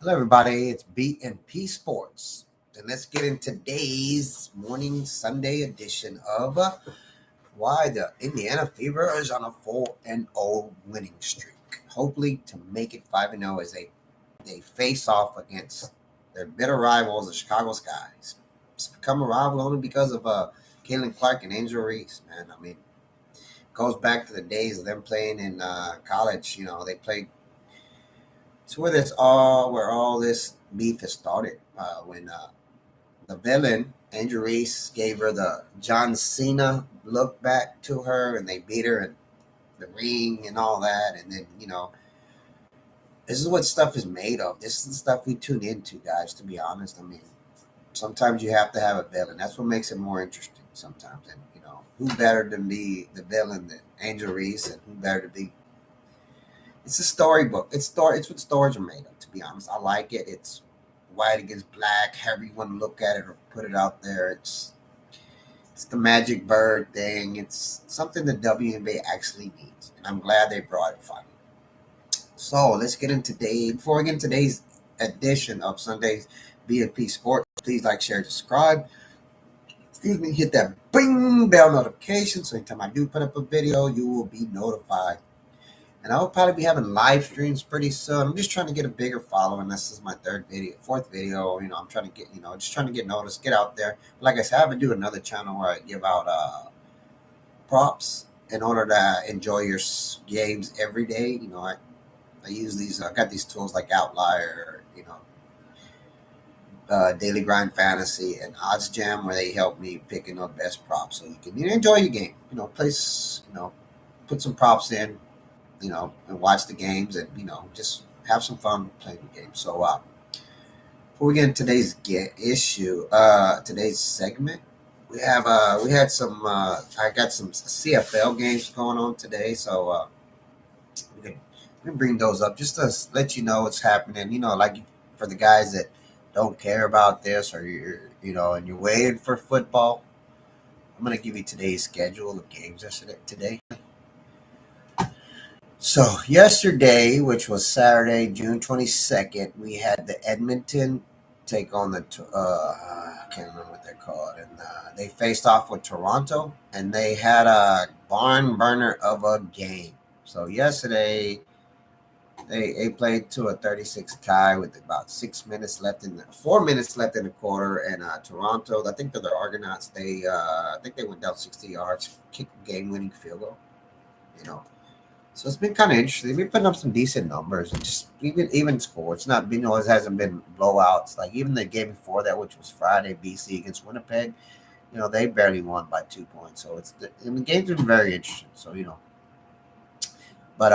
Hello, everybody. It's B Sports, and let's get in today's morning Sunday edition of why the Indiana Fever is on a 4-0 winning streak. Hopefully, to make it 5-0 as they face off against their bitter rivals, the Chicago Skies. It's become a rival only because of Caitlin Clark and Angel Reese. Man, I mean, it goes back to the days of them playing in college. They played. It's where all this beef has started. When the villain Angel Reese gave her the John Cena look back to her, and they beat her in the ring and all that. And then this is what stuff is made of. This is the stuff we tune into, guys. To be honest, I mean, sometimes you have to have a villain. That's what makes it more interesting. Sometimes, and who better than be the villain than Angel Reese, and who better to be it's a storybook. It's what stories are made of. To be honest, I like it. It's white against black. However you want to look at it or put it out there. It's the magic bird thing. It's something the WNBA actually needs, and I'm glad they brought it finally. So let's get into today. Before we get into today's edition of Sunday's B Sports, please like, share, subscribe. Excuse me. Hit that bing bell notification so anytime I do put up a video, you will be notified. And I'll probably be having live streams pretty soon. I'm just trying to get a bigger following. This is my fourth video. I'm trying to get, just trying to get noticed, get out there. Like I said, I have to do another channel where I give out props in order to enjoy your games every day. I use these. I got these tools like Outlier, Daily Grind Fantasy, and Odds Jam, where they help me picking up best props so you can enjoy your game. Place, put some props in. And watch the games and, just have some fun playing the game. So, before we get into today's segment, we had some, I got some CFL games going on today. So, we can bring those up just to let you know what's happening. Like for the guys that don't care about this or and you're waiting for football, I'm going to give you today's schedule of games today. So yesterday, which was Saturday, June 22nd, we had the Edmonton take on I can't remember what they're called, and they faced off with Toronto, and they had a barn burner of a game. So yesterday, they played to a 36 tie with about 4 minutes left in the quarter, and Toronto, I think they're the Argonauts. I think they went down 60 yards, kicked a game-winning field goal. So it's been kind of interesting. They've been putting up some decent numbers and just even score. It's not, it hasn't been blowouts. Like even the game before that, which was Friday, BC against Winnipeg, they barely won by 2 points. So the game's been very interesting. So, but,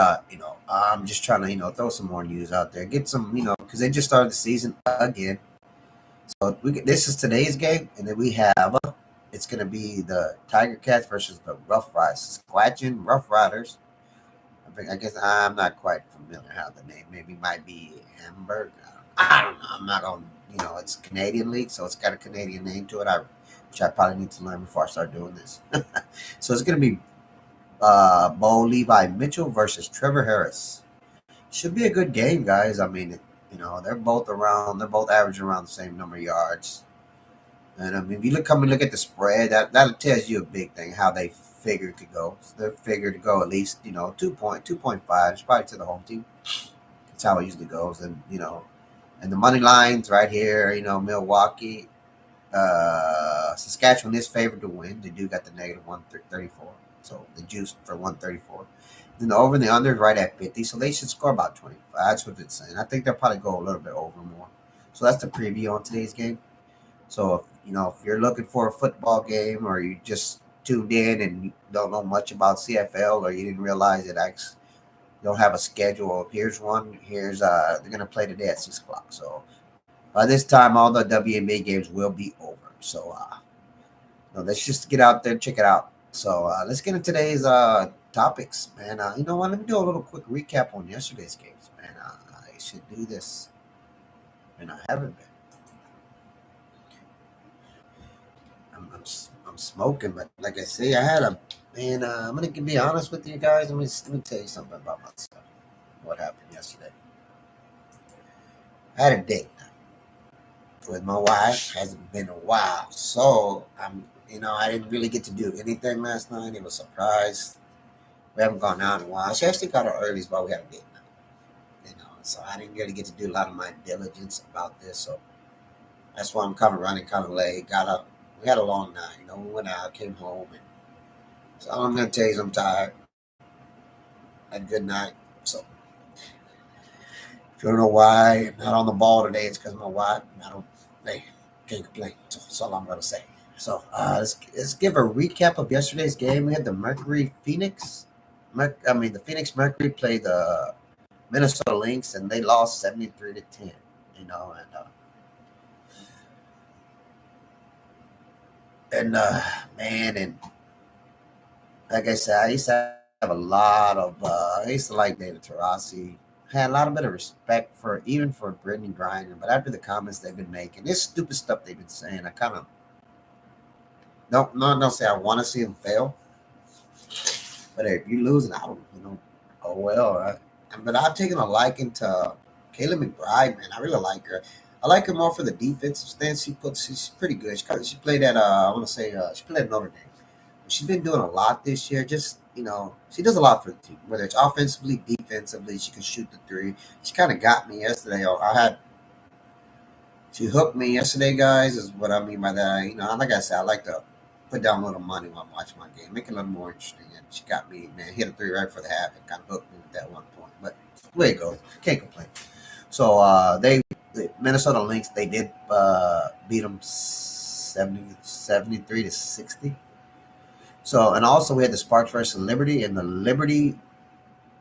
I'm just trying to, throw some more news out there, get some, because they just started the season again. So this is today's game. And then we have, it's going to be the Tiger Cats versus the Rough Riders, Saskatchewan Rough Riders. I guess I'm not quite familiar how the name maybe might be Hamburg. I don't know. I'm not on, it's Canadian League, so it's got a Canadian name to it, which I probably need to learn before I start doing this. So it's going to be Bo Levi Mitchell versus Trevor Harris. Should be a good game, guys. I mean, they're both averaging around the same number of yards. And I mean, if you look at the spread, that tells you a big thing, how they figured to go. So they're figured to go at least, 2.5. It's probably to the home team. That's how it usually goes. And, and the money lines right here, Milwaukee, Saskatchewan is favored to win. They do got the negative 134. So the juice for 134. Then the over and the under is right at 50. So they should score about 25. That's what it's saying. I think they'll probably go a little bit over more. So that's the preview on today's game. So, if you're looking for a football game or you just tuned in and you don't know much about CFL or you didn't realize it actually don't have a schedule, here's one. They're going to play today at 6 o'clock. So by this time, all the WNBA games will be over. So let's just get out there and check it out. So let's get into today's topics, man. You know what? Let me do a little quick recap on yesterday's games, man. I should do this, and I haven't been. I'm smoking, but like I say, I'm gonna be honest with you guys. Let me tell you something about myself. What happened yesterday? I'm gonna be honest with you guys. Let me tell you something about myself. What happened yesterday. I'm gonna be honest with you guys. Let me tell you something about myself. What happened yesterday. I'm gonna be honest with you guys. Let me tell you something about myself. What happened yesterday. I had a date with my wife. Hasn't been a while, so I didn't really get to do anything last night. It was a surprise. We haven't gone out in a while. She actually got her early while we had a date night. So I didn't really get to do a lot of my diligence about this. So that's why I'm kind of running kind of late. Got up. We had a long night. We went out, came home, and so all I'm gonna tell you is I'm tired. Had a good night. So if you don't know why I'm not on the ball today, it's because my wife. I don't. Hey, can't complain. So that's all I'm gonna say. So let's give a recap of yesterday's game. We had the Mercury Phoenix. The Phoenix Mercury played the Minnesota Lynx, and they lost 73-10. And man, and like I said, I used to have a lot of. I used to like David Taurasi. Had a lot of bit of respect for even for Brittany Griner, but after the comments they've been making, this stupid stuff they've been saying, I kind of don't say I want to see them fail, but if you lose, I don't, oh well. Right? But I've taken a liking to Kayla McBride, man. I really like her. I like her more for the defensive stance she puts. She's pretty good. She played at I want to say she played at Notre Dame. She's been doing a lot this year. Just she does a lot for the team, whether it's offensively, defensively. She can shoot the three. She kind of got me yesterday. She hooked me yesterday, guys. Is what I mean by that. Like I said, I like to put down a little money while I'm watching my game, make it a little more interesting. And she got me, man. Hit a three right for the half and kind of hooked me with that 1 point. But the way it goes, can't complain. So the Minnesota Lynx, they did beat them 73-60. So, and also we had the Sparks versus Liberty, and the Liberty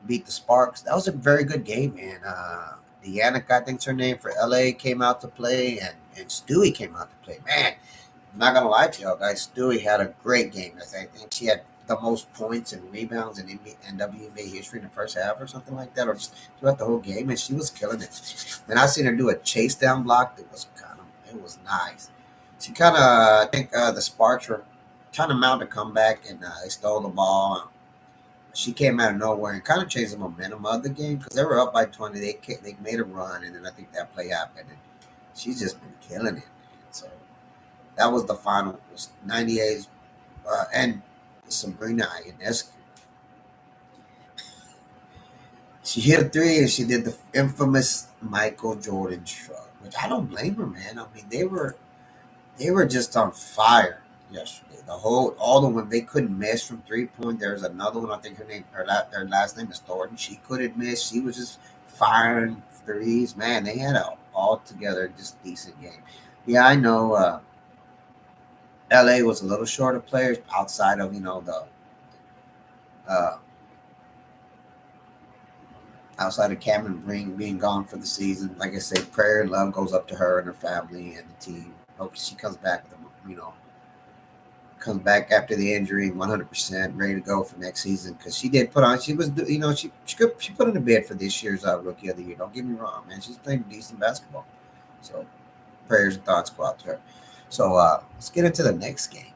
beat the Sparks. That was a very good game, man. Deanna, I think's her name, for LA came out to play, and Stewie came out to play. Man, I'm not gonna lie to y'all guys. Stewie had a great game. I think she had the most points and rebounds in WNBA history in the first half, or something like that, or just throughout the whole game, and she was killing it. And I seen her do a chase down block that was it was nice. She kind of, I think the Sparks were trying to mount a comeback, and they stole the ball. She came out of nowhere and kind of changed the momentum of the game because they were up by 20. They made a run, and then I think that play happened, and she's just been killing it. So that was the final. It was 98, and Sabrina Ionescu. She hit a three, and she did the infamous Michael Jordan shrug, which I don't blame her, man. I mean, they were just on fire yesterday. All the ones they couldn't miss from 3 point. There's another one. I think her last name is Thornton. She couldn't miss. She was just firing threes. Man, they had a altogether just decent game. Yeah, I know. LA was a little short of players outside of the uh, outside of Cameron Breen being gone for the season. Like I said, prayer and love goes up to her and her family and the team. Hope she comes back with comes back after the injury 100% ready to go for next season, because she did put on, she was, she put in a bid for this year's rookie of the year. Don't get me wrong, man. She's playing decent basketball. So prayers and thoughts go out to her. So let's get into the next game.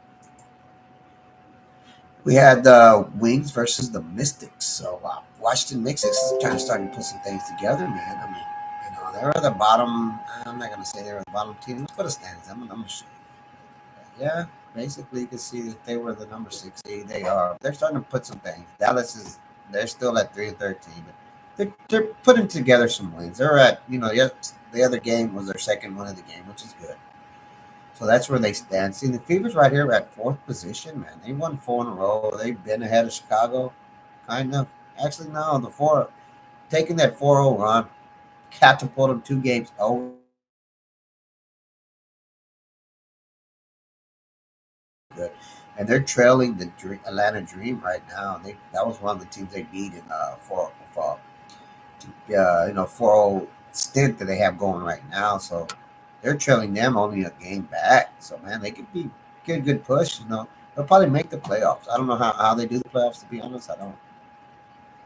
We had the Wings versus the Mystics. So Washington Mystics is trying to start to put some things together, man. I mean, they're the bottom. I'm not gonna say they're the bottom team. Let's put a standings. I'm gonna show you. Yeah, basically you can see that they were the number 6 seed. They are. They're starting to put some things. Dallas is. They're still at 3-13, but they're putting together some wins. They're at yes, the other game was their second win of the game, which is good. So that's where they stand. See, the Fever's right here at 4th position, man. They won 4 in a row. They've been ahead of Chicago, kind of. Actually, no, taking that 4-0 run, catapulted them 2 games over. Good. And they're trailing the Atlanta Dream right now. That was one of the teams they beat in 4-0 stint that they have going right now. So they're trailing them only a game back. So man, they could get a good push. They'll probably make the playoffs. I don't know how they do the playoffs, to be honest. I don't,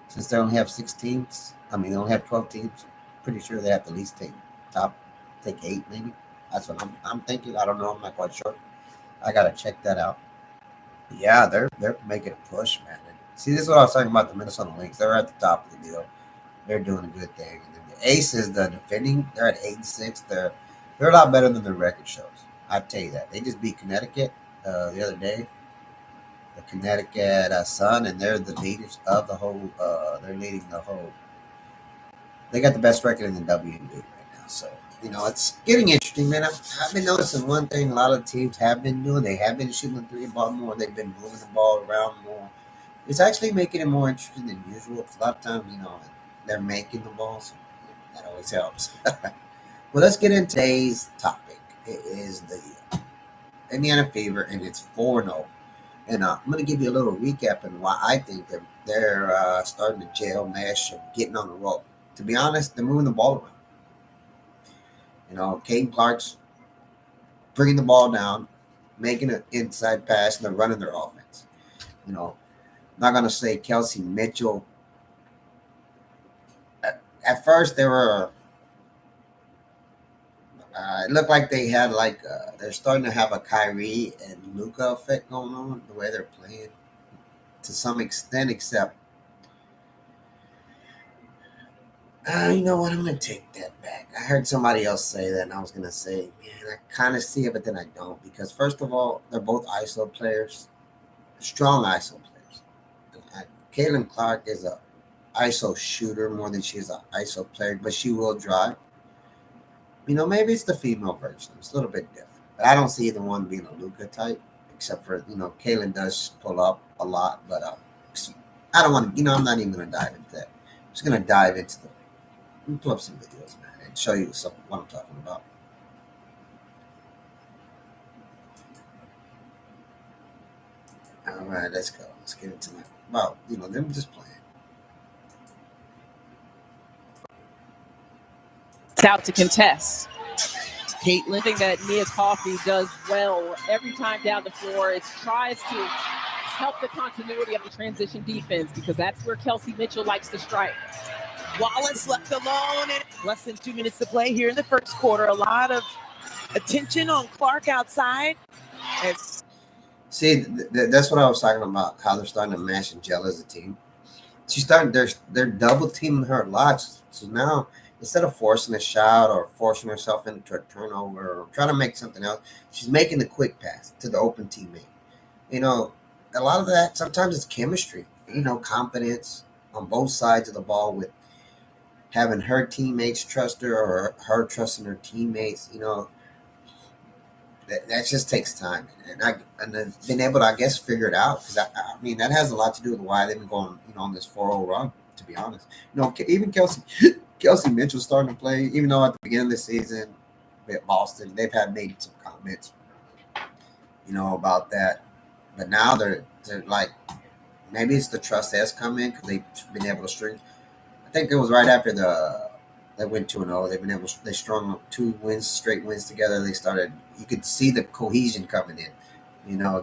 since they only have 6 teams. I mean, they only have 12 teams. Pretty sure they have to at least take 8 maybe. That's what I'm thinking. I don't know. I'm not quite sure. I gotta check that out. Yeah, they're making a push, man. And see, this is what I was talking about the Minnesota Lynx. They're at the top of the deal. They're doing a good thing. And then Aces, the defending, they're at 8-6. They're a lot better than the record shows. I'd tell you that. They just beat Connecticut the other day, the Connecticut Sun, and they're the leaders of the whole. They're leading the whole. They got the best record in the WNBA right now. So it's getting interesting, man. I've been noticing one thing. A lot of teams have been doing. They have been shooting the three ball more. They've been moving the ball around more. It's actually making it more interesting than usual. 'Cause a lot of times, they're making the ball, so that always helps. Well, let's get into today's topic. It is the Indiana Fever, and it's 4-0. And I'm going to give you a little recap on why I think they're starting to gel, mesh, and getting on the roll. To be honest, they're moving the ball around. Caden Clark's bringing the ball down, making an inside pass, and they're running their offense. I'm not going to say Kelsey Mitchell. At first, they were. It looked like they had they're starting to have a Kyrie and Luka effect going on the way they're playing to some extent. Except, you know what? I'm going to take that back. I heard somebody else say that, and I was going to say, man, I kind of see it, but then I don't because first of all, they're both ISO players, strong ISO players. Caitlin Clark is a ISO shooter more than she is an ISO player, but she will drive. Maybe it's the female version. It's a little bit different. But I don't see either one being a Luca type, except for, Kaylin does pull up a lot. But I don't want to, I'm not even going to dive into that. I'm just going to dive into let me pull up some videos, man, and show you what I'm talking about. All right, let's go. Let's get into them just playing. It's out to contest. Caitlin, thing that Nia Coffey does well every time down the floor is tries to help the continuity of the transition defense because that's where Kelsey Mitchell likes to strike. Wallace left alone and less than 2 minutes to play here in the first quarter. A lot of attention on Clark outside. See, that's what I was talking about, how they're starting to mesh and gel as a team. They're double teaming her a lot. So now, instead of forcing a shot or forcing herself into a turnover or trying to make something else, she's making the quick pass to the open teammate. A lot of that, sometimes it's chemistry, confidence on both sides of the ball with having her teammates trust her or her trusting her teammates. That just takes time, and then being able to, I guess, figure it out because I mean that has a lot to do with why they've been going on this 4-0 run. To be honest, even Kelsey Mitchell starting to play, even though at the beginning of the season with Boston they've had made some comments, about that, but now they're like maybe it's the trust has come in because they've been able to string. I think it was right after they went 2-0. They've been able they strung up straight wins together. They started. You could see the cohesion coming in.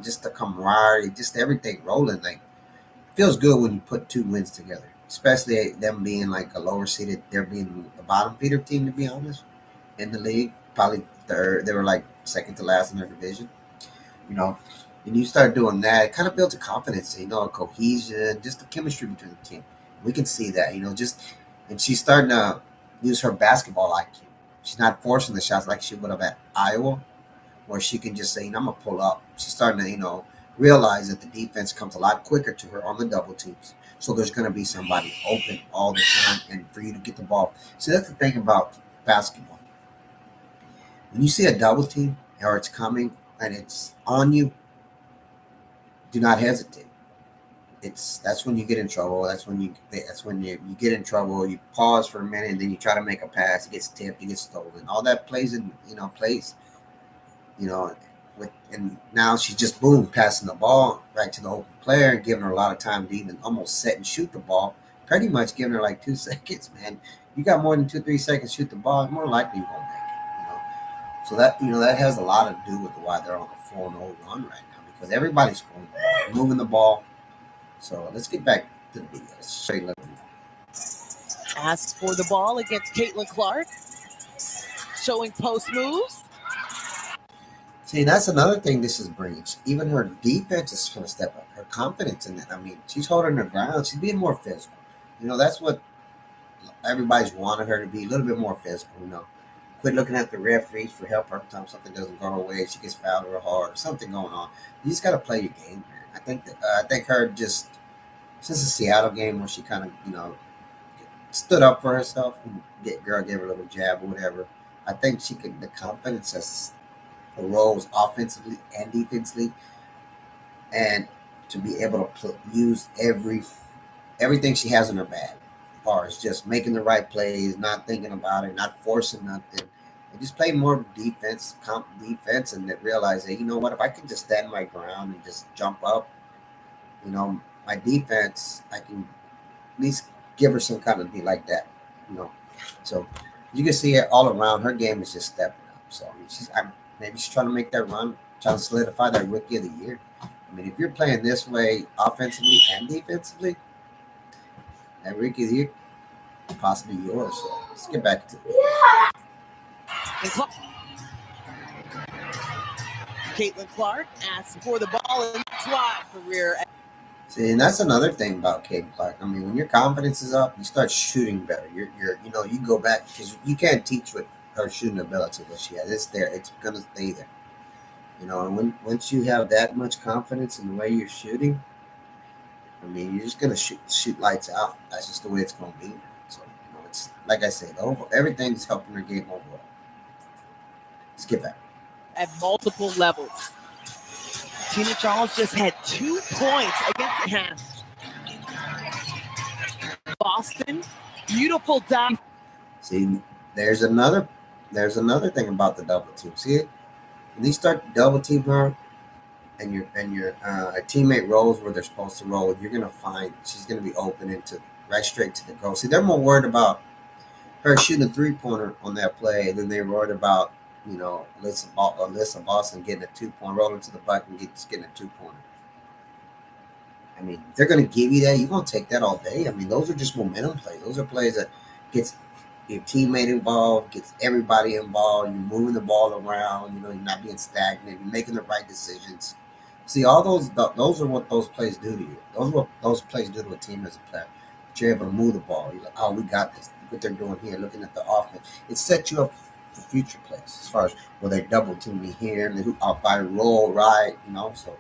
Just the camaraderie, just everything rolling. Like it feels good when you put 2 wins together, especially them being like a lower seeded. They're being the bottom feeder team, to be honest, in the league. Probably third. They were like second to last in their division. You know, and you start doing that, it kind of builds a confidence, a cohesion, just the chemistry between the team. We can see that, and she's starting to use her basketball IQ. She's not forcing the shots like she would have at Iowa, where she can just say, I'm gonna pull up. She's starting to, realize that the defense comes a lot quicker to her on the double teams. So there's gonna be somebody open all the time, and for you to get the ball. See, that's the thing about basketball. When you see a double team or it's coming and it's on you, do not hesitate. That's when you get in trouble. That's when you get in trouble. You pause for a minute, and then you try to make a pass. It gets tipped. It gets stolen. All that plays in plays. You know, and now she's just boom passing the ball right to the open player and giving her a lot of time to even almost set and shoot the ball. Pretty much giving her like 2 seconds, man. You got more than 2-3 seconds to shoot the ball, more likely you won't make it. So that has a lot to do with why they're on a 4-0 run right now because everybody's scoring the ball, moving the ball. So let's get back to the video. Let's show you a little more. Asks for the ball against Caitlin Clark, showing post moves. See, that's another thing this is bringing. Even her defense is going to step up. Her confidence in it. I mean, she's holding her ground. She's being more physical. That's what everybody's wanted her to be a little bit more physical. Quit looking at the referees for help every time something doesn't go her way. She gets fouled or hard or something going on. You just got to play your game, man. I think her just since the Seattle game where she kind of stood up for herself and gave her a little jab or whatever. I think she could the confidence as roles offensively and defensively, and to be able to use everything she has in her bag, as far as just making the right plays, not thinking about it, not forcing nothing, and just play more defense, and then realize that if I can just stand my ground and just jump up, my defense, I can at least give her some kind of be like that, you know. So you can see it all around. Her game is just stepping up. So maybe she's trying to make that run, trying to solidify that rookie of the year. I mean, if you're playing this way offensively and defensively, that rookie of the year could possibly yours. So let's get back to it. Caitlin Clark asks for the ball, and that's why career. See, and that's another thing about Caitlin Clark. I mean, when your confidence is up, you start shooting better. You go back because you can't teach what her shooting ability what she has. It's there. It's gonna stay there. And once you have that much confidence in the way you're shooting, I mean, you're just gonna shoot lights out. That's just the way it's gonna be. So it's like I said, everything's helping her game overall. Let's get back. At multiple levels. Tina Charles just had 2 points against half. Boston, beautiful dive. See, there's another thing about the double team. See it? When you start double team her, and your teammate rolls where they're supposed to roll, you're gonna find she's gonna be open into right straight to the goal. See, they're more worried about her shooting a 3-pointer on that play than they're worried about Alyssa Boston getting a 2-point roll into the bucket and getting a 2-pointer. I mean, if they're going to give you that, you're going to take that all day. I mean, those are just momentum plays. Those are plays that gets your teammate involved, gets everybody involved. You're moving the ball around. You're not being stagnant. You're making the right decisions. See, all those are what those plays do to you. Those are what those plays do to a team as a player. But you're able to move the ball. You're like, oh, we got this. Look what they're doing here. Looking at the offense, it sets you up for future plays. As far as they double team me here and if I roll right, So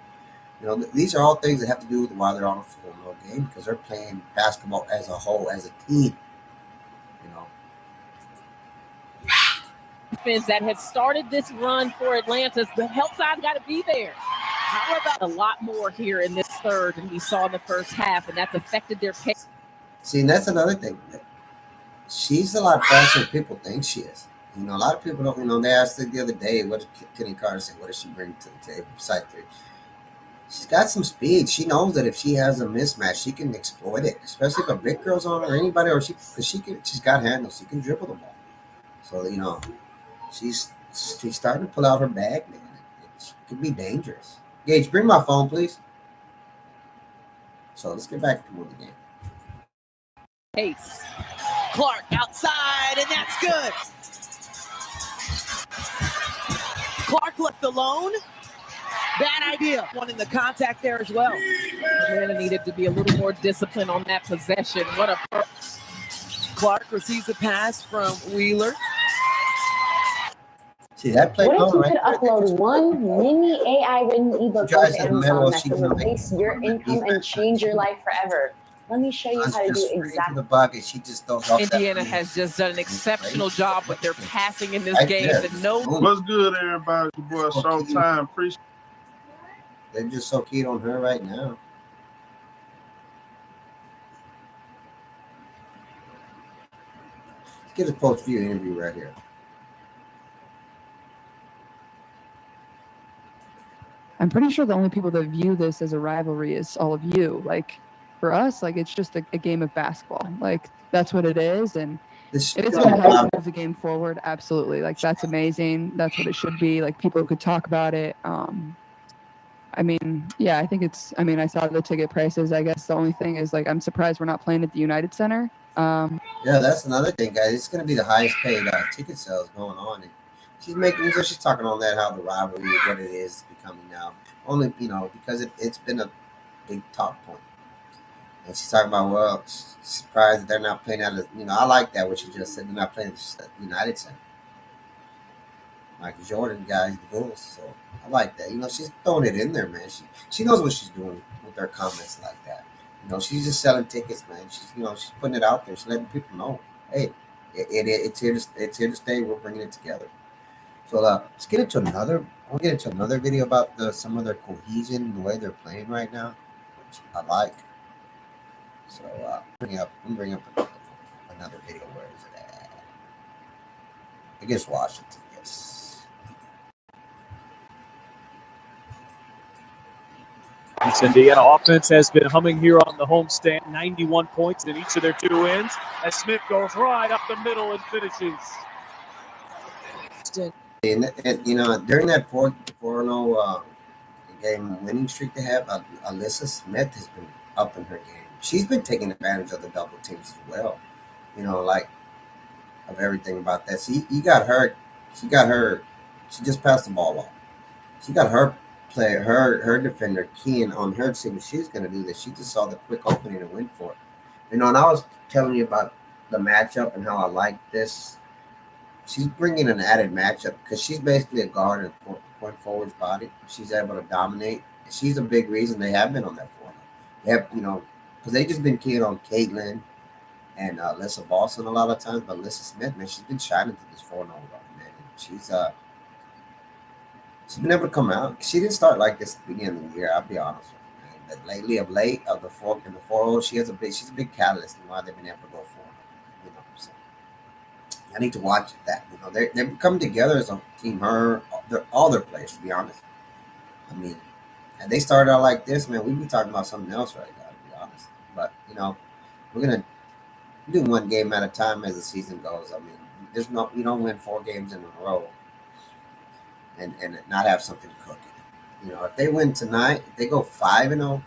these are all things that have to do with why they're on a 4-0 game, because they're playing basketball as a whole, as a team. Defense that has started this run for Atlanta, the help side's got to be there. How about a lot more here in this third than we saw in the first half, and that's affected their pace. See, and that's another thing. She's a lot faster than people think she is. A lot of people don't. They asked her the other day, what did Kenny Carter say? What does she bring to the table? Besides three, she's got some speed. She knows that if she has a mismatch, she can exploit it. Especially if a big girl's on her or anybody, or she's got handles. She can dribble the ball. So she's starting to pull out her bag, man. It could be dangerous. Gage, bring my phone, please. So let's get back to the game. Pace. Clark outside, and that's good. Clark left alone. Bad idea. Wanting the contact there as well. Atlanta needed to be a little more disciplined on that possession. What a Clark receives a pass from Wheeler. See that play? What if you could upload one mini AI-written ebook to Amazon that could replace your income and change your life forever? Let me show you how to do exactly. The bucket. She just don't. Indiana has just done an exceptional job with their passing in this game. What's good, everybody? Your boy Showtime. Appreciate. They're just so keen on her right now. Let's get a post-view interview right here. I'm pretty sure the only people that view this as a rivalry is all of you. Like, for us, like, it's just a game of basketball. Like, that's what it is. And if it's going to help move the game forward, absolutely. Like, that's amazing. That's what it should be. Like, people could talk about it. I mean, yeah, I think I saw the ticket prices. I guess the only thing is, like, I'm surprised we're not playing at the United Center. Yeah, that's another thing, guys. It's going to be the highest paid ticket sales going on. And she's talking on that, how the rivalry, what it is becoming now. Only, because it's been a big talk point. And she's talking about, well, she's surprised that they're not playing at, I like that, what she just said. They're not playing at the United Center. Michael Jordan guys, the Bulls. So I like that. She's throwing it in there, man. She knows what she's doing with her comments like that. She's just selling tickets, man. She's putting it out there. She's letting people know, hey, it's here to stay. We're bringing it together. So let's get into another. I'll get into another video about some of their cohesion and the way they're playing right now, which I like. So bring up another video. Where is it at? I guess Washington. Yes. This Indiana offense has been humming here on the homestand. 91 points in each of their 2 wins. As Smith goes right up the middle and finishes. And during that 4-0 game winning streak they have, Alyssa Smith has been up in her game. She's been taking advantage of the double teams as well. Of everything about that. See, you got her. She just passed the ball off. She got her player, her defender keying on her to see what she's going to do. That she just saw the quick opening and went for it. And I was telling you about the matchup and how I like this. She's bringing an added matchup because she's basically a guard and point forward's body. She's able to dominate. She's a big reason they have been on that floor. They have, because they just been keying on Caitlin and Alyssa Boston a lot of times, but Alyssa Smith, man, she's been shining through this 4-0 run, man. And she's been able to come out. She didn't start like this at the beginning of the year, I'll be honest with you, man. But lately, of late, in the 4-0, she's a big catalyst in why they've been able to go 4-0. So I need to watch that. They're coming together as a team. All their players, to be honest. I mean, and they started out like this, man. We'd be talking about something else right now, to be honest. But we're gonna do one game at a time as the season goes. I mean, you don't win 4 games in a row and not have something cooking. If they win tonight, if they go 5-0,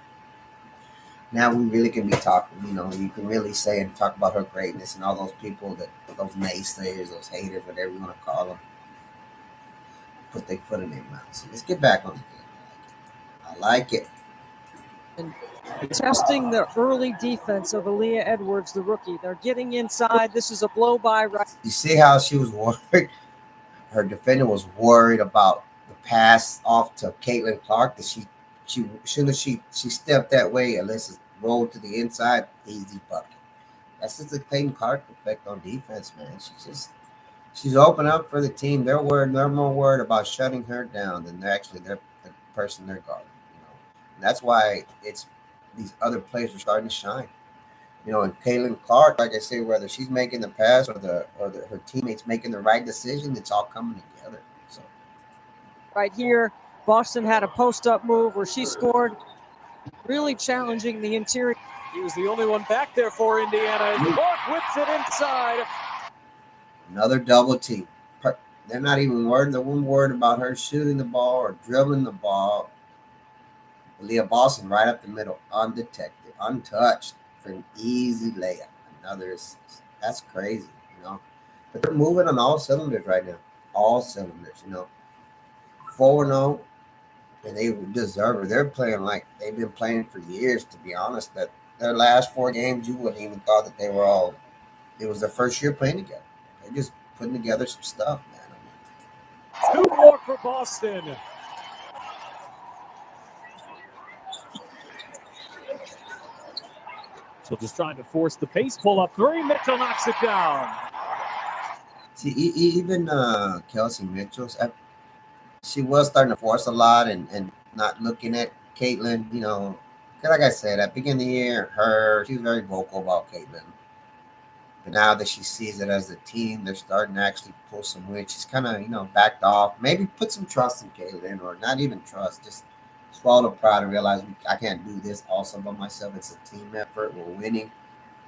now we really can be talking. You can really say and talk about her greatness and all those people those naysayers, those haters, whatever you want to call them, put their foot in their mouth. So let's get back on the game. I like it. And testing the early defense of Aaliyah Edwards, the rookie. They're getting inside. This is a blow by right. You see how she was worried? Her defender was worried about the pass off to Caitlin Clark. That she as soon as she stepped that way, Alyssa rolled to the inside, easy bucket. That's just the Caitlin Clark effect on defense, man. She's open up for the team. They're more worried about shutting her down than they're the person they're guarding. And that's why these other players are starting to shine. And Caitlin Clark, like I say, whether she's making the pass or her teammates making the right decision, it's all coming together. So right here, Boston had a post-up move where she scored, really challenging the interior. He was the only one back there for Indiana. Clark whips it inside. Another double team. They're not even worried. They're worried about her shooting the ball or dribbling the ball. Leah Boston right up the middle, undetected, untouched, for an easy layup. Another assist. That's crazy, But they're moving on all cylinders right now. All cylinders, 4-0, and they deserve it. They're playing like they've been playing for years, to be honest. That their last 4 games, you wouldn't even thought that they were all. It was their first year playing together. They're just putting together some stuff, man. 2 more for Boston. So just trying to force the pace, pull up 3. Mitchell knocks it down. See, even Kelsey Mitchell, she was starting to force a lot and not looking at Caitlin, like I said, at the beginning of the year, she was very vocal about Caitlin. But now that she sees it as a team, they're starting to actually pull some weight. She's kind of, backed off, maybe put some trust in Caitlin, or not even trust, just swallow pride and realize I can't do this also by myself. It's a team effort. We're winning.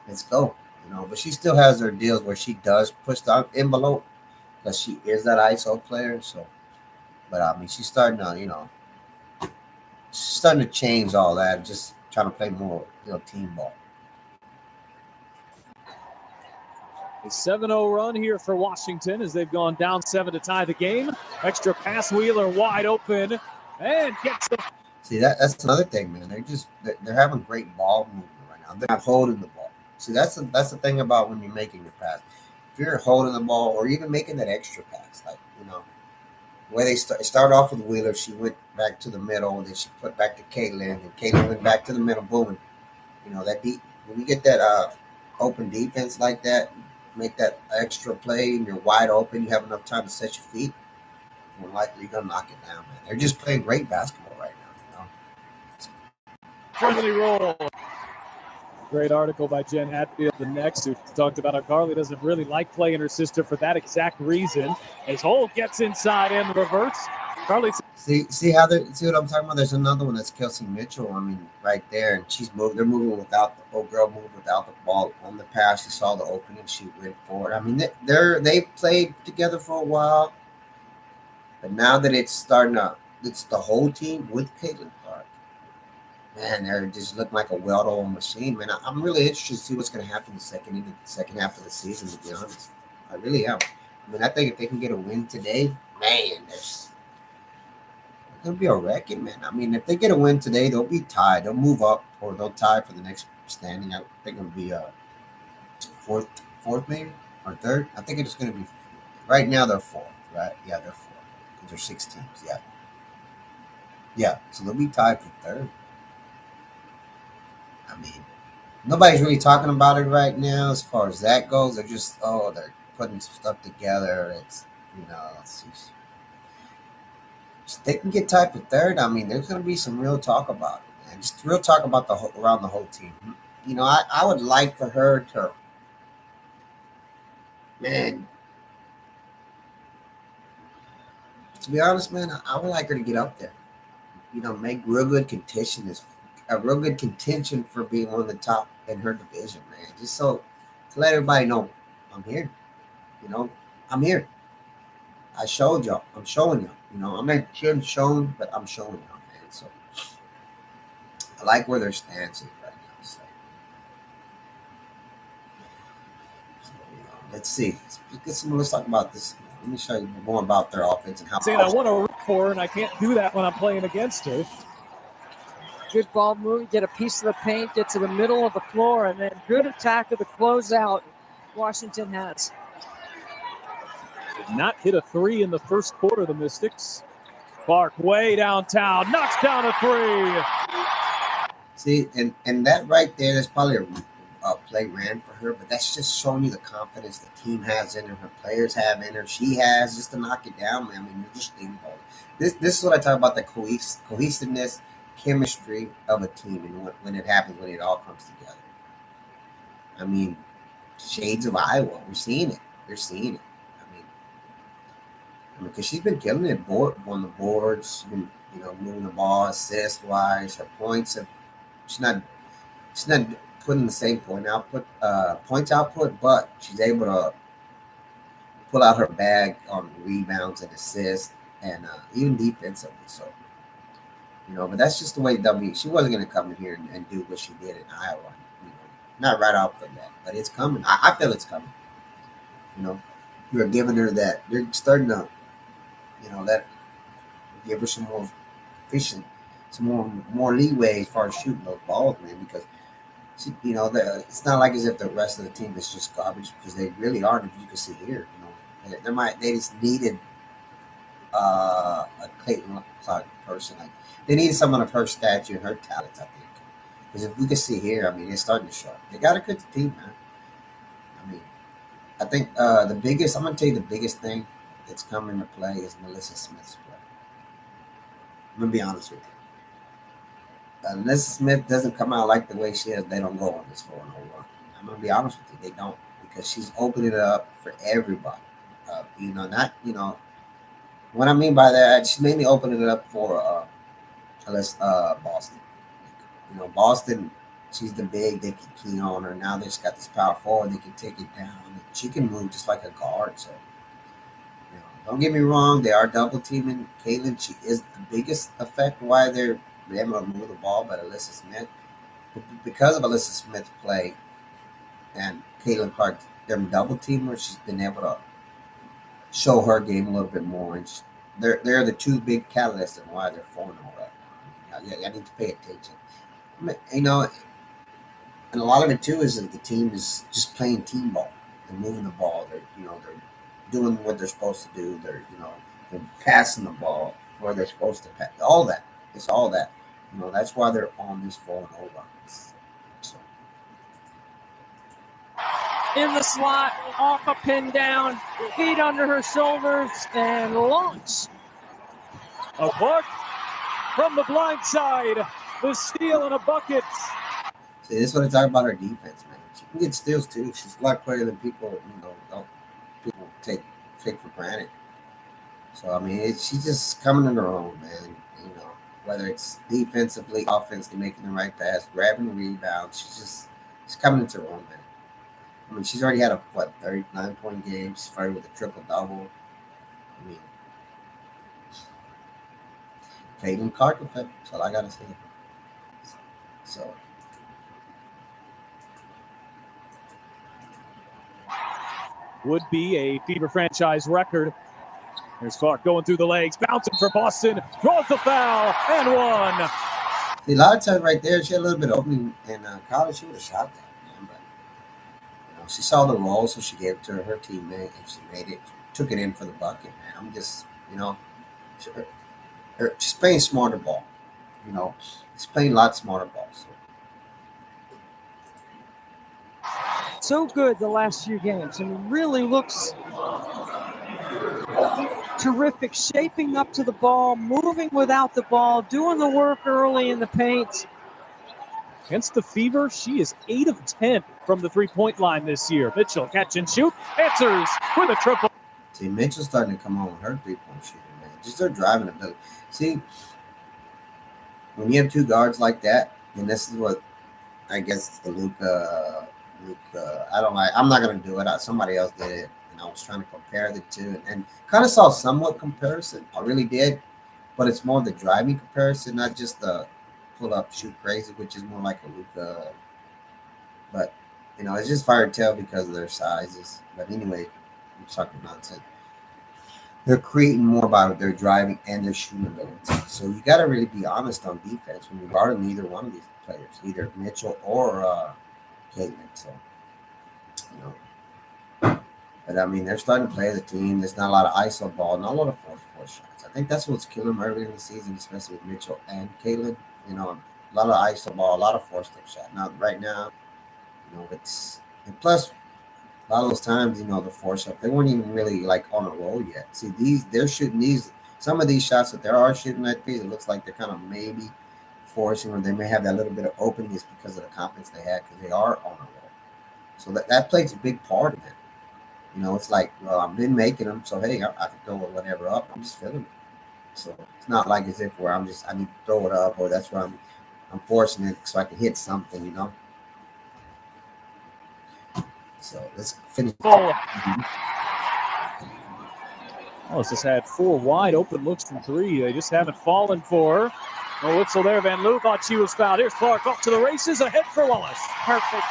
Let's go. But she still has her deals where she does push the envelope because she is that ISO player. So, but she's starting to, change all that. Just trying to play more, team ball. A 7-0 run here for Washington as they've gone down 7 to tie the game. Extra pass, Wheeler wide open and gets the. See, that's another thing, man. They're having great ball movement right now. now. They're not holding the ball. See, that's the thing about when you're making your pass. If you're holding the ball or even making that extra pass, like, the way they start off with Wheeler, she went back to the middle, and then she put back to Caitlin, and Caitlin went back to the middle, boom. That deep, when you get that open defense like that, make that extra play, and you're wide open, you have enough time to set your feet, more likely you're going to knock it down, man. They're just playing great basketball right now. Friendly roll. Great article by Jen Hatfield, the next, who talked about how Carly doesn't really like playing her sister for that exact reason. As Holt gets inside and reverts. Carly. See what I'm talking about? There's another one that's Kelsey Mitchell. I mean, right there, and they're moving without the old girl moved without the ball on the pass. She saw the opening, she went for it. I mean, they played together for a while, but now that it's the whole team with Caitlin Clark. Man, they're just looking like a well-oiled machine, man. I'm really interested to see what's going to happen in the second half of the season, to be honest. I really am. I mean, I think if they can get a win today, man, it's going to be a wrecking, man. I mean, if they get a win today, they'll be tied. They'll move up, or they'll tie for the next standing. I think it'll be fourth maybe, or third. I think it's going to be right now they're fourth, right? Yeah, they're fourth. Because there's 6 teams, yeah. Yeah, so they'll be tied for third. I mean, nobody's really talking about it right now as far as that goes. They're just, they're putting some stuff together. It's, they can get tied for third. I mean, there's going to be some real talk about it, man. Just real talk about around the whole team. I would like for her to, man, to be honest, man, I would like her to get up there. Make real good contention for being one of the top in her division, man. Just so to let everybody know, I'm here. I'm here. I showed y'all. I'm showing y'all. I'm not shown, but I'm showing y'all, man. So I like where their stance is right now. So let's see. Let's talk about this. Let me show you more about their offense and how. Saying I want to root for her, and I can't do that when I'm playing against her. Good ball move, get a piece of the paint, get to the middle of the floor, and then good attack of the closeout Washington has. Did not hit a 3 in the first quarter, the Mystics. Clark way downtown, knocks down a 3. See, and that right there, there's probably a play ran for her, but that's just showing you the confidence the team has in her players have in her. She has just to knock it down, man. I mean, you're just thinking about it. This is what I talk about, the cohesiveness, chemistry of a team, and when it happens, when it all comes together. I mean, shades of Iowa. We're seeing it. They're seeing it. I mean, because she's been killing it on the boards. She's been, moving the ball, assist wise. Her points have. She's not putting the same points output, but she's able to pull out her bag on rebounds and assists, and even defensively. So. But that's just the way she wasn't going to come in here and do what she did in Iowa. Not right off the bat, but it's coming. I feel it's coming. You're giving her that. You're starting to, give her some more efficient, some more leeway as far as shooting those balls, man. Because she, it's not like as if the rest of the team is just garbage, because they really aren't. If you can see here, they just needed a Clayton Clark person like. They need someone of her stature and her talents, I think. Because if we can see here, I mean, it's starting to show. They got a good team, man. I mean, I think I'm going to tell you the biggest thing that's coming into play is Melissa Smith's play. I'm going to be honest with you. Melissa Smith doesn't come out like the way she is. They don't go on this 4-0 run. I'm going to be honest with you. They don't. Because she's opening it up for everybody. What I mean by that, she's mainly opening it up for Boston. Boston, she's the big, they can key on her. Now they just got this power forward, they can take it down. She can move just like a guard. So, don't get me wrong, they are double teaming Caitlin. She is the biggest effect why they're able to move the ball, but Alyssa Smith, because of Alyssa Smith's play and Caitlin Clark, them double teamer, she's been able to show her game a little bit more. And they're the two big catalysts and why they're 4-0 right now. I need to pay attention. And a lot of it too is that the team is just playing team ball. They're moving the ball. They're doing what they're supposed to do. They're passing the ball where they're supposed to pass. All that. It's all that. That's why they're on this 4-0 run. So. In the slot, off a pin down, feet under her shoulders, and launch. A Clark from the blind side. The steal and a bucket. See, this is what I talk about her defense, man. She can get steals too. She's a lot player than people, people take for granted. So I mean, she's just coming in her own, man. Whether it's defensively, offensively, making the right pass, grabbing rebounds, she's coming into her own, man. I mean, she's already had a 39-point game. She's started with a triple double. I mean, Caitlin Clark effect. That's all I gotta say. So. Would be a Fever franchise record. Here's Clark going through the legs, bouncing for Boston, draws the foul, and one. See, a lot of times right there, she had a little bit of opening in college. She would have shot that, man. But she saw the roll, so she gave it to her teammate, and she took it in for the bucket, man. I'm just, she's playing smarter ball. She's playing a lot smarter ball. So good the last few games. I mean, really looks terrific, shaping up to the ball, moving without the ball, doing the work early in the paint. Against the Fever, she is 8 of 10 from the three-point line this year. Mitchell, catch and shoot, answers with a triple. See, Mitchell's starting to come on with her three-point shooting, man. Just their driving ability. See, when you have two guards like that, and this is what I guess the Luka, I don't like. I'm not gonna do it. Somebody else did it, and I was trying to compare the two, and kind of saw somewhat comparison. I really did, but it's more the driving comparison, not just the pull up, shoot crazy, which is more like a Luka. But it's just fire to tell because of their sizes. But anyway, I'm talking nonsense. They're creating more about their driving and their shooting ability. So you got to really be honest on defense when you're guarding either one of these players, either Mitchell or Caitlin. So, but I mean, they're starting to play as a team. There's not a lot of ISO ball, not a lot of force shots. I think that's what's killing them early in the season, especially with Mitchell and Caitlin. A lot of ISO ball, a lot of forced up shot. Now, right now, it's and plus a lot of those times, the force up, they weren't even really like on a roll yet. See, they're shooting some of these shots that they are shooting like these. It looks like they're kind of maybe forcing, or they may have that little bit of opening is because of the confidence they had because they are on a roll. So that plays a big part in it. It's like, well, I've been making them, so hey, I can throw it whatever up. I'm just feeling it. So it's not like as if where I need to throw it up, or that's where I'm forcing it so I can hit something, So let's finish. Wallace has had 4 wide open looks from 3. They just haven't fallen for her. No whistle there. Van Loo thought she was fouled. Here's Clark off to the races. Ahead for Wallace. Perfect.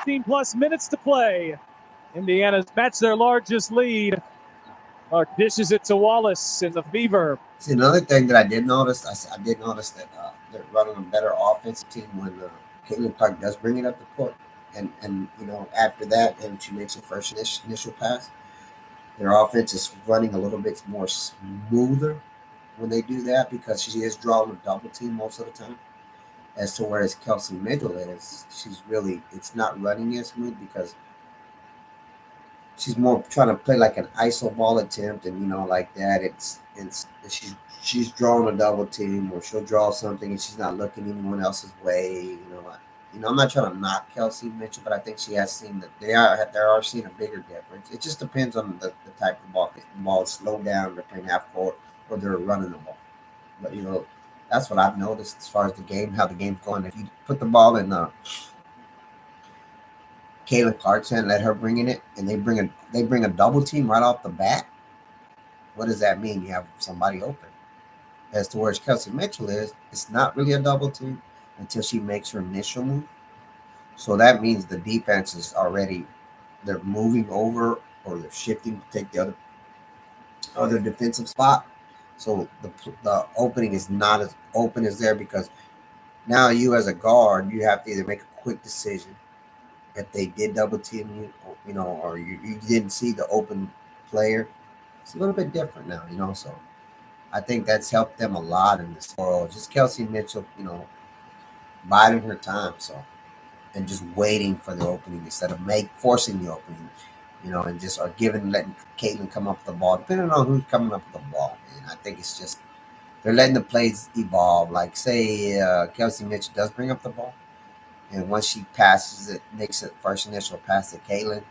15+ minutes to play. Indiana's matched their largest lead. Clark dishes it to Wallace in the Fever. See, another thing that I did notice, I did notice that they're running a better offensive team when Caitlin Clark does bring it up the court. And after that, and she makes her first initial pass, their offense is running a little bit more smoother when they do that because she is drawing a double team most of the time. As to whereas Kelsey Mitchell is, it's not running as smooth because she's more trying to play like an iso ball attempt, and like that. She's drawing a double team, or she'll draw something and she's not looking anyone else's way. I'm not trying to knock Kelsey Mitchell, but I think she has seen that they are seeing a bigger difference. It just depends on the type of ball. If the ball is slowed down, they're playing half court, or they're running the ball. But that's what I've noticed as far as the game, how the game's going. If you put the ball in Caitlin Clark's hand, let her bring in it, and they bring a double team right off the bat. What does that mean? You have somebody open. As to where Kelsey Mitchell is, it's not really a double team until she makes her initial move. So that means the defense is already, they're moving over or they're shifting to take the other defensive spot. So the opening is not as open as there because now you as a guard, you have to either make a quick decision. If they did double team you, or you didn't see the open player, it's a little bit different now, So I think that's helped them a lot in this world. Just Kelsey Mitchell, biding her time, and just waiting for the opening instead of forcing the opening, and just or letting Caitlin come up with the ball, depending on who's coming up with the ball. Man, I think it's just they're letting the plays evolve. Like say Kelsey Mitchell does bring up the ball, and once she passes it, makes it first initial pass to Caitlin,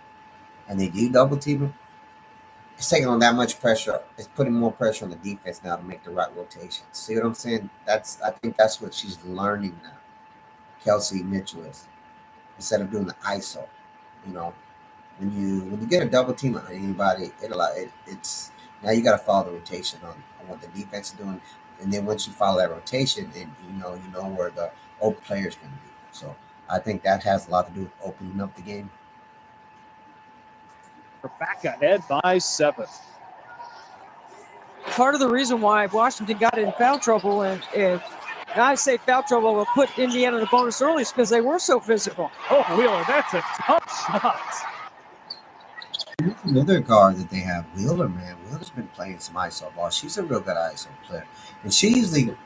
and they do double team her, it's taking on that much pressure. It's putting more pressure on the defense now to make the right rotation. See what I'm saying? I think that's what she's learning now. Kelsey Mitchell is, instead of doing the ISO, you know, when you get a double team on anybody, it's now you got to follow the rotation on what the defense is doing, and then once you follow that rotation, then you know where the open player is going to be. So I think that has a lot to do with opening up the game. We're back ahead by 7. Part of the reason why Washington got in foul trouble, and I say foul trouble will put Indiana in the bonus early, is because they were so physical. Oh, Wheeler, that's a tough shot. Another guard that they have, Wheeler, man. Wheeler's been playing some ISO ball. She's a real good ISO player. And she usually,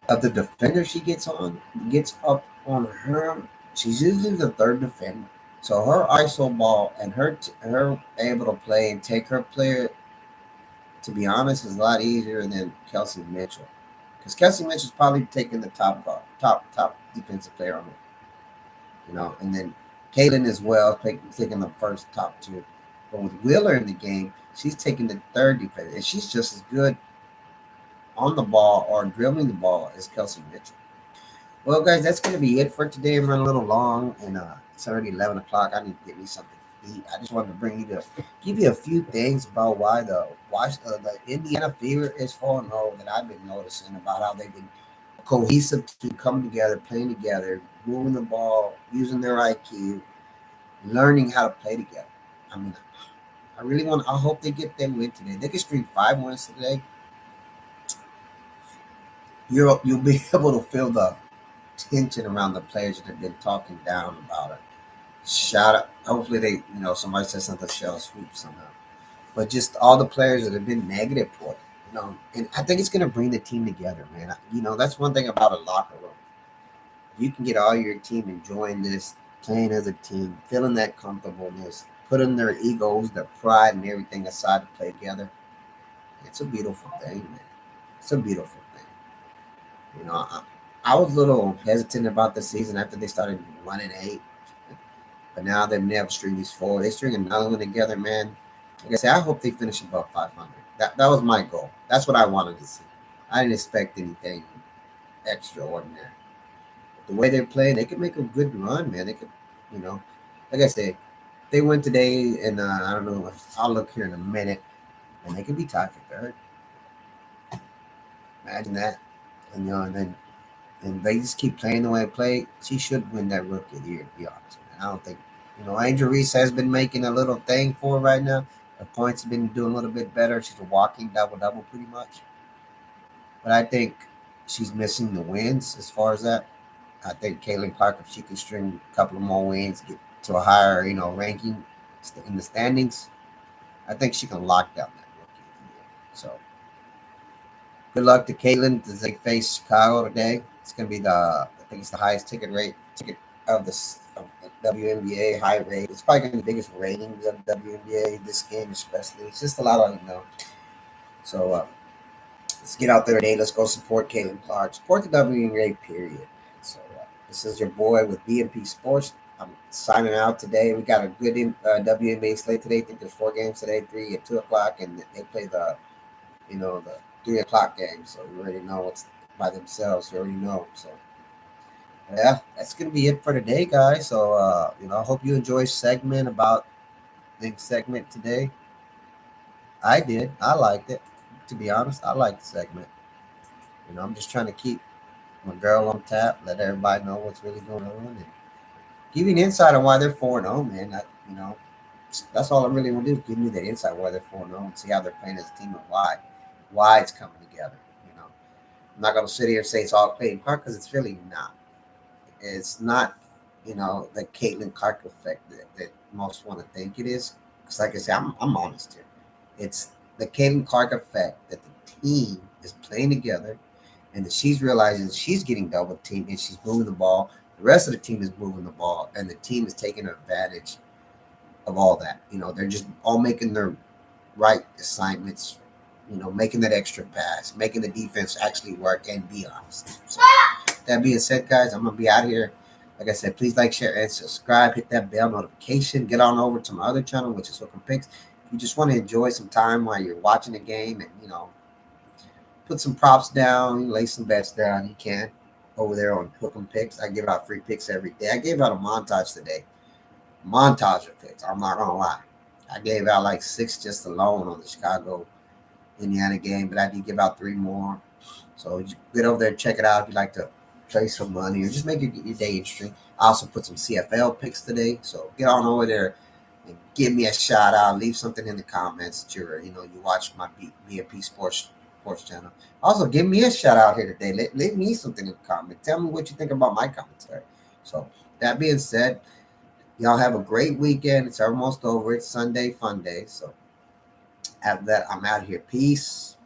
of the defender she gets up on her, she's usually the third defender. So her ISO ball and her able to play and take her player, to be honest, is a lot easier than Kelsey Mitchell. Because Kelsey Mitchell's probably taking the top defensive player on her. And then Caitlin as well, taking the first top 2. But with Wheeler in the game, she's taking the third defense, and she's just as good on the ball or dribbling the ball as Kelsey Mitchell. Well, guys, that's going to be it for today. I'm running a little long, and it's already 11 o'clock. I need to get me something to eat. I just wanted to give you a few things about why the Indiana Fever is 4-0 that I've been noticing about how they've been cohesive to come together, playing together, moving the ball, using their IQ, learning how to play together. I mean, I hope they get their win today. They can string 5 wins today. You'll be able to feel the tension around the players that have been talking down about it. Shout out. Hopefully they, somebody says something, shall swoop somehow. But just all the players that have been negative for it, and I think it's going to bring the team together, man. That's one thing about a locker room. You can get all your team enjoying this, playing as a team, feeling that comfortableness, putting their egos, their pride, and everything aside to play together. It's a beautiful thing, man. It's a beautiful thing. I was a little hesitant about the season after they started 1-8, but now they've never stringed these 4. They string another one together, man. Like I said, I hope they finish above 500. That was my goal. That's what I wanted to see. I didn't expect anything extraordinary. The way they're playing, they could make a good run, man. They could, like I said, they win today, and I don't know. I'll look here in a minute, and they could be tied for 3rd. Imagine that, and they just keep playing the way they play. She should win that Rookie of the Year, to be honest, man. I don't think, Angel Reese has been making a little thing for her right now. Her points have been doing a little bit better. She's a walking double-double pretty much. But I think she's missing the wins as far as that. I think Caitlin Clark, if she can string a couple of more wins, get to a higher, ranking in the standings, I think she can lock down that Rookie of the Year. So good luck to Caitlin as they face Chicago today. It's going to be I think it's the highest ticket of the WNBA, high rate. It's probably going to be the biggest ratings of WNBA this game, especially. It's just a lot of So let's get out there today. Let's go support Caitlin Clark. Support the WNBA, period. So this is your boy with psports. I'm signing out today. We got a good WNBA slate today. I think there's 4 games today, 3 at 2 o'clock, and they play the 3 o'clock game. So you already know it's by themselves. You already know. So yeah, that's gonna be it for today, guys. So I hope you enjoyed segment today. I did. I liked it. To be honest, I liked the segment. I'm just trying to keep my girl on tap, let everybody know what's really going on, and give you an insight on why they're 4-0, man. That's all I really want to do, give me the insight why they're 4-0 and see how they're playing as a team and why it's coming together. I'm not going to sit here and say it's all playing part because it's really not. it's not, the Caitlin Clark effect that most want to think it is. Because, like I said, I'm honest here. It's the Caitlin Clark effect that the team is playing together, and that she's realizing she's getting double teamed and she's moving the ball. The rest of the team is moving the ball, and the team is taking advantage of all that. They're just all making their right assignments, making that extra pass, making the defense actually work and be honest. So, that being said, guys, I'm going to be out here. Like I said, please like, share, and subscribe. Hit that bell notification. Get on over to my other channel, which is Hook Picks. If you just want to enjoy some time while you're watching the game and, put some props down, lay some bets down, you can over there on Hook Picks. I give out free picks every day. I gave out a montage today. Montage of picks. I'm not going to lie. I gave out like 6 just alone on the Chicago Indiana game, but I did give out 3 more. So you get over there, check it out if you'd like to play some money or just make your day interesting. I also put some CFL picks today, so get on over there and give me a shout out. Leave something in the comments that you watch my BNP Sports channel. Also, give me a shout out here today. Leave me something in the comments. Tell me what you think about my commentary. So that being said, y'all have a great weekend. It's almost over. It's Sunday fun day. So after that, I'm out here. Peace.